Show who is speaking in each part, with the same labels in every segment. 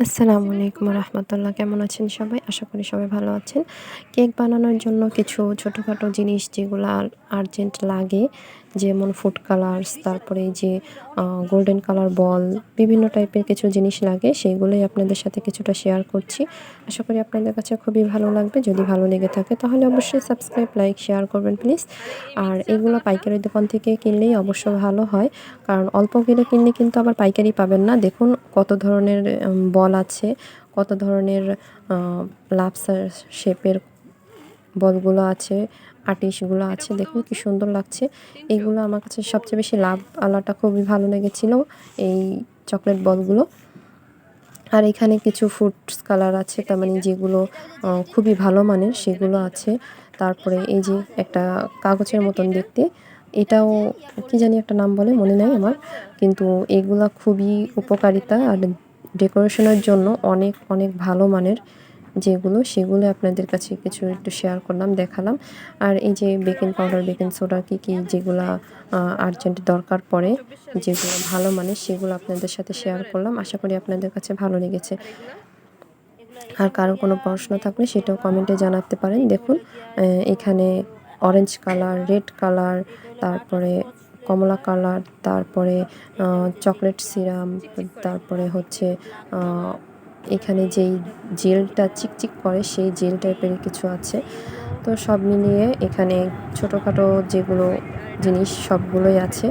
Speaker 1: আসসালামু আলাইকুম রহমতুল্লাহ। কেমন আছেন সবাই? আশা করি সবাই ভালো আছেন। কেক বানানোর জন্য কিছু ছোটোখাটো জিনিস যেগুলো আর্জেন্ট লাগে, যেমন ফুড কালার্স, তারপরে এই যে গোল্ডেন কালার বল, বিভিন্ন টাইপের কিছু জিনিস লাগে, সেগুলোই আপনাদের সাথে কিছুটা শেয়ার করছি। আশা করি আপনাদের কাছে খুবই ভালো লাগবে। যদি ভালো লেগে থাকে তাহলে অবশ্যই সাবস্ক্রাইব, লাইক, শেয়ার করবেন প্লিজ। আর এগুলো পাইকারি দোকান থেকে কিনলেই অবশ্য ভালো হয়, কারণ অল্প কিলো কিনলে কিন্তু আবার পাইকারি পাবেন না। দেখুন কত ধরনের বল আছে, কত ধরনের লাভসার শেপের বলগুলো আছে, আর্টিশগুলো আছে। দেখুন কি সুন্দর লাগছে। এগুলো আমার কাছে সবচেয়ে বেশি লাভ আলাটা খুবই ভালো লেগেছিল, এই চকলেট বলগুলো। আর এখানে কিছু ফ্রুটস কালার আছে, তার মানে যেগুলো খুবই ভালো মানের সেগুলো আছে। তারপরে এই যে একটা কাগজের মতন দেখতে, এটাও কি জানি একটা নাম বলে, মনে নাই আমার, কিন্তু এগুলা খুবই উপকারিতা আর ডেকোরেশনের জন্য অনেক অনেক ভালো মানের যেগুলো, সেগুলো আপনাদের কাছে কিছু একটু শেয়ার করলাম, দেখালাম। আর এই যে বেকিং পাউডার, বেকিং সোডা, কী কী যেগুলা আর্জেন্ট দরকার পড়ে, যেগুলো ভালো মানের, সেগুলো আপনাদের সাথে শেয়ার করলাম। আশা করি আপনাদের কাছে ভালো লেগেছে। আর কারো কোনো প্রশ্ন থাকলে সেটাও কমেন্টে জানাতে পারেন। দেখুন এখানে অরেঞ্জ কালার, রেড কালার, তারপরে কমলা কালার, তারপরে চকলেট সিরাম, তারপরে হচ্ছে এখানে যেই জেলটা চিকচিক করে সেই জেল টাইপের কিছু আছে। তো সব মিলিয়ে এখানে ছোটোখাটো যেগুলো জিনিস সবগুলোই আছে।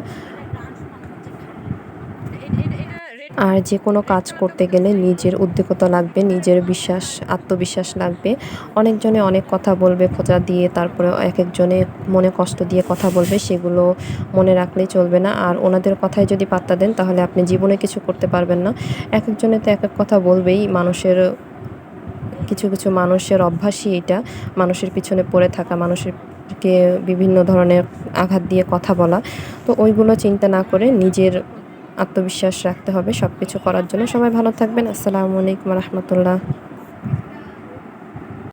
Speaker 1: আর যে কোনো কাজ করতে গেলে নিজের উদ্যোগতা লাগবে, নিজের বিশ্বাস, আত্মবিশ্বাস লাগবে। অনেকজনে অনেক কথা বলবে খোঁচা দিয়ে, তারপরে একেকজনে মনে কষ্ট দিয়ে কথা বলবে, সেগুলো মনে রাখলেই চলবে না। আর ওনাদের কথায় যদি পাত্তা দেন তাহলে আপনি জীবনে কিছু করতে পারবেন না। একেকজনে তো এক এক কথা বলবেই। মানুষের কিছু কিছু মানুষের অভ্যাসই এটা, মানুষের পিছনে পড়ে থাকা, মানুষকে বিভিন্ন ধরনের আঘাত দিয়ে কথা বলা। তো ওইগুলো চিন্তা না করে নিজের আত্মবিশ্বাস রাখতে হবে সব কিছু করার জন্য। সবাই ভালো থাকবেন। আসসালামু আলাইকুম রহমতুল্লাহ।